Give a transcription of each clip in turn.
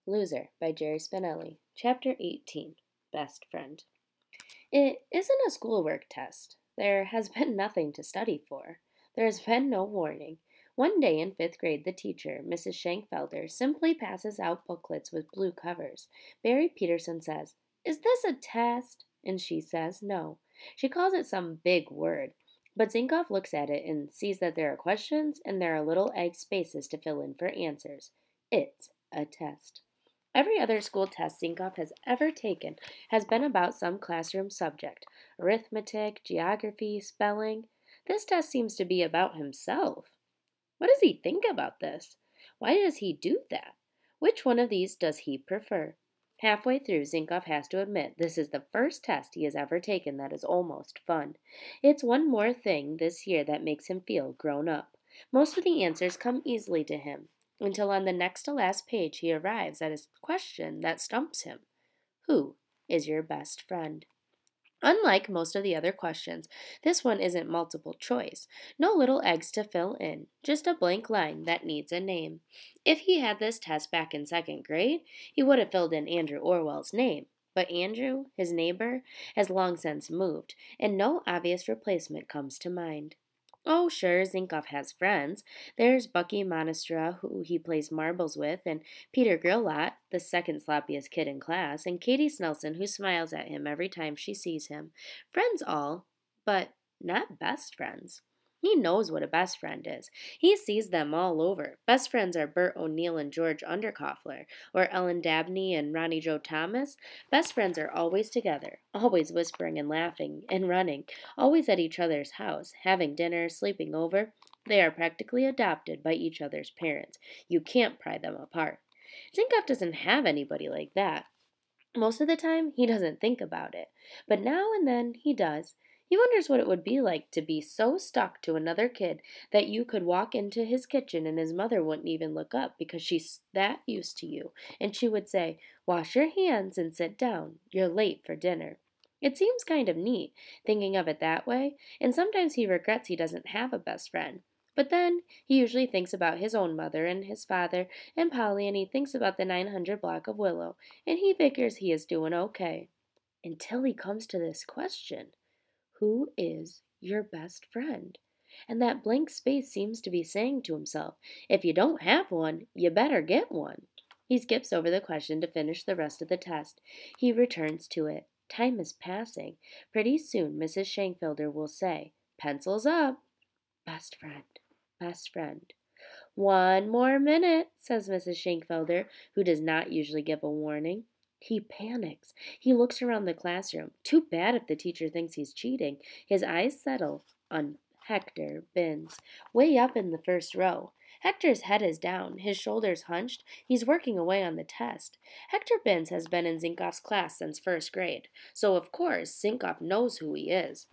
Loser by Jerry Spinelli. Chapter 18 Best Friend. It isn't a schoolwork test. There has been nothing to study for. There has been no warning. One day in fifth grade, the teacher, Mrs. Shankfelder, simply passes out booklets with blue covers. Barry Peterson says, "Is this a test?" And she says, "No." She calls it some big word. But Zinkoff looks at it and sees that there are questions and there are little egg spaces to fill in for answers. It's a test. Every other school test Zinkoff has ever taken has been about some classroom subject arithmetic, geography, spelling. This test seems to be about himself. What does he think about this? Why does he do that? Which one of these does he prefer? Halfway through, Zinkoff has to admit this is the first test he has ever taken that is almost fun. It's one more thing this year that makes him feel grown up. Most of the answers come easily to him, until on the next to last page he arrives at a question that stumps him. Who is your best friend? Unlike most of the other questions, this one isn't multiple choice. No little eggs to fill in, just a blank line that needs a name. If he had this test back in second grade, he would have filled in Andrew Orwell's name. But Andrew, his neighbor, has long since moved, and no obvious replacement comes to mind. Oh, sure, Zinkoff has friends. There's Bucky Monostra, who he plays marbles with, and Peter Grillot, the second sloppiest kid in class, and Katie Snelson, who smiles at him every time she sees him. Friends all, but not best friends. He knows what a best friend is. He sees them all over. Best friends are Bert O'Neill and George Underkoffler, or Ellen Dabney and Ronnie Joe Thomas. Best friends are always together, always whispering and laughing and running, always at each other's house, having dinner, sleeping over. They are practically adopted by each other's parents. You can't pry them apart. Zinkoff doesn't have anybody like that. Most of the time, he doesn't think about it, but now and then he does. He wonders what it would be like to be so stuck to another kid that you could walk into his kitchen and his mother wouldn't even look up because she's that used to you, and she would say, "Wash your hands and sit down. You're late for dinner." It seems kind of neat, thinking of it that way, and sometimes he regrets he doesn't have a best friend. But then he usually thinks about his own mother and his father and Polly, and he thinks about the 900 block of Willow, and he figures he is doing okay. Until he comes to this question. Who is your best friend? And that blank space seems to be saying to himself, if you don't have one, you better get one. He skips over the question to finish the rest of the test. He returns to it. Time is passing. Pretty soon Mrs. Shankfelder will say, "Pencils up." Best friend, best friend. "One more minute," says Mrs. Shankfelder, who does not usually give a warning. He panics. He looks around the classroom. Too bad if the teacher thinks he's cheating. His eyes settle on Hector Binns, way up in the first row. Hector's head is down, his shoulders hunched. He's working away on the test. Hector Binns has been in Zinkoff's class since first grade, so of course Zinkoff knows who he is.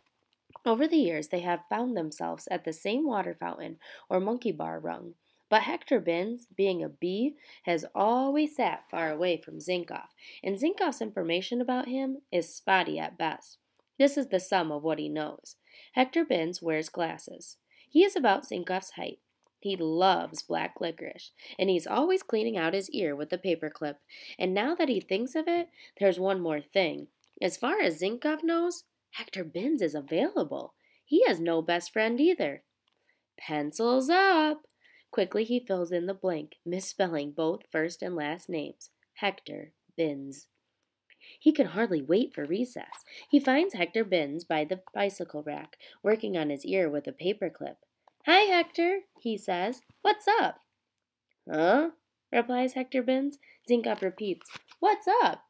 Over the years, they have found themselves at the same water fountain or monkey bar rung. But Hector Binns, being a B, has always sat far away from Zinkoff, and Zinkoff's information about him is spotty at best. This is the sum of what he knows. Hector Binns wears glasses. He is about Zinkoff's height. He loves black licorice, and he's always cleaning out his ear with a paperclip. And now that he thinks of it, there's one more thing. As far as Zinkoff knows, Hector Binns is available. He has no best friend either. Pencils up! Quickly he fills in the blank, misspelling both first and last names. Hector Binns. He can hardly wait for recess. He finds Hector Binns by the bicycle rack, working on his ear with a paperclip. "Hi, Hector," he says. "What's up?" "Huh?" replies Hector Binns. Zinkoff repeats, "What's up?"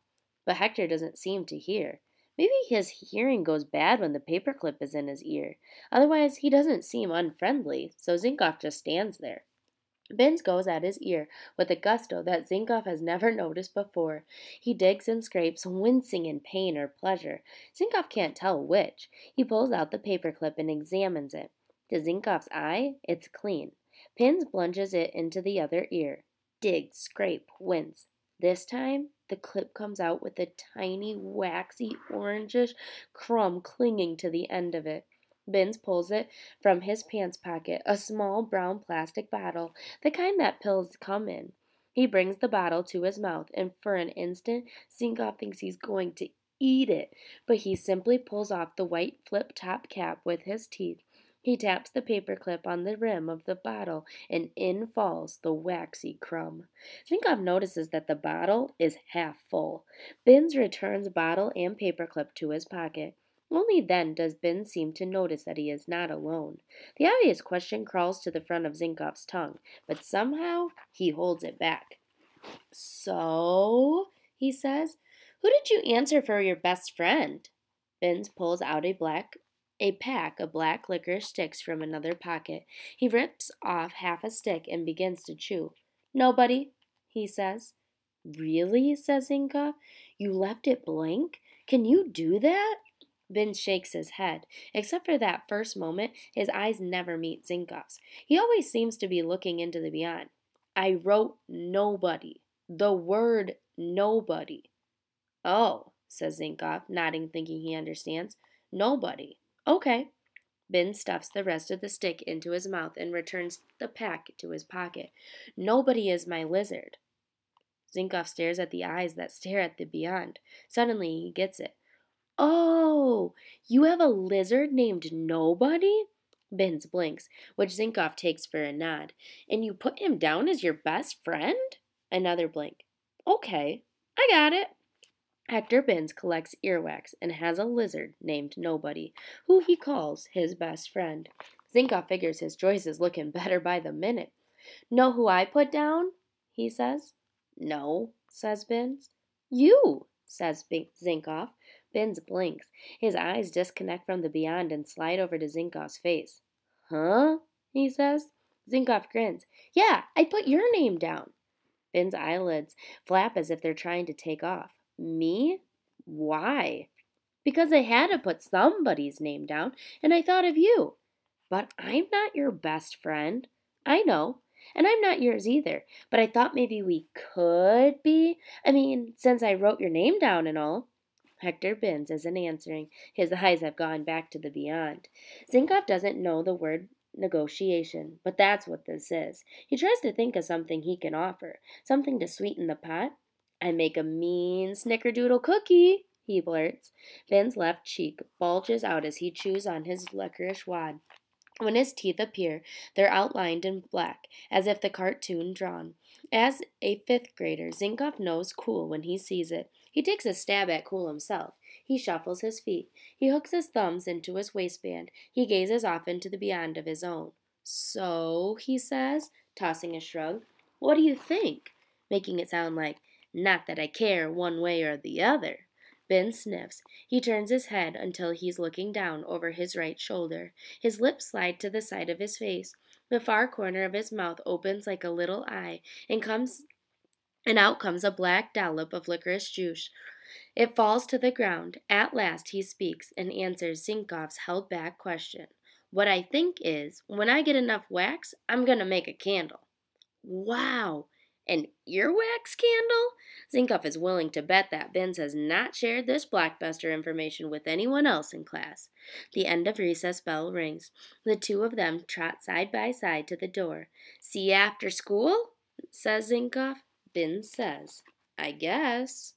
But Hector doesn't seem to hear. Maybe his hearing goes bad when the paperclip is in his ear. Otherwise, he doesn't seem unfriendly, so Zinkoff just stands there. Binns goes at his ear with a gusto that Zinkoff has never noticed before. He digs and scrapes, wincing in pain or pleasure. Zinkoff can't tell which. He pulls out the paperclip and examines it. To Zinkoff's eye, it's clean. Binns plunges it into the other ear. Dig, scrape, wince. This time, the clip comes out with a tiny, waxy, orangish crumb clinging to the end of it. Binns pulls it from his pants pocket, a small brown plastic bottle, the kind that pills come in. He brings the bottle to his mouth, and for an instant, Zinkoff thinks he's going to eat it, but he simply pulls off the white flip-top cap with his teeth. He taps the paperclip on the rim of the bottle, and in falls the waxy crumb. Zinkoff notices that the bottle is half full. Binns returns bottle and paperclip to his pocket. Only then does Binns seem to notice that he is not alone. The obvious question crawls to the front of Zinkoff's tongue, but somehow he holds it back. "So," he says, "who did you answer for your best friend?" Binns pulls out a pack of black licorice sticks from another pocket. He rips off half a stick and begins to chew. "Nobody," he says. "Really?" says Zinkoff. "You left it blank? Can you do that?" Binns shakes his head. Except for that first moment, his eyes never meet Zinkoff's. He always seems to be looking into the beyond. "I wrote nobody. The word nobody." "Oh," says Zinkoff, nodding, thinking he understands. "Nobody. Okay." Binns stuffs the rest of the stick into his mouth and returns the pack to his pocket. "Nobody is my lizard." Zinkoff stares at the eyes that stare at the beyond. Suddenly he gets it. "Oh, you have a lizard named Nobody?" Binns blinks, which Zinkoff takes for a nod. "And you put him down as your best friend?" Another blink. "Okay, I got it." Hector Binns collects earwax and has a lizard named Nobody, who he calls his best friend. Zinkoff figures his choice is looking better by the minute. "Know who I put down?" he says. "No," says Binns. "You," says Zinkoff. Binns blinks. His eyes disconnect from the beyond and slide over to Zinkoff's face. "Huh?" he says. Zinkoff grins. "Yeah, I put your name down." Binns' eyelids flap as if they're trying to take off. "Me? Why?" "Because I had to put somebody's name down, and I thought of you." "But I'm not your best friend." "I know, and I'm not yours either, but I thought maybe we could be. I mean, since I wrote your name down and all." Hector Binns isn't answering. His eyes have gone back to the beyond. Zinkoff doesn't know the word negotiation, but that's what this is. He tries to think of something he can offer, something to sweeten the pot. "I make a mean snickerdoodle cookie," he blurts. Binns' left cheek bulges out as he chews on his licorice wad. When his teeth appear, they're outlined in black, as if the cartoon drawn. As a fifth grader, Zinkoff knows cool when he sees it. He takes a stab at cool himself. He shuffles his feet. He hooks his thumbs into his waistband. He gazes off into the beyond of his own. "So," he says, tossing a shrug, "what do you think?" Making it sound like, "Not that I care one way or the other." Binns sniffs. He turns his head until he's looking down over his right shoulder. His lips slide to the side of his face. The far corner of his mouth opens like a little eye, and out comes a black dollop of licorice juice. It falls to the ground. At last he speaks and answers Zinkoff's held-back question. "What I think is, when I get enough wax, I'm going to make a candle." "Wow! An earwax candle?" Zinkoff is willing to bet that Binns has not shared this blockbuster information with anyone else in class. The end of recess bell rings. The two of them trot side by side to the door. "See you after school?" says Zinkoff. Binns says, "I guess."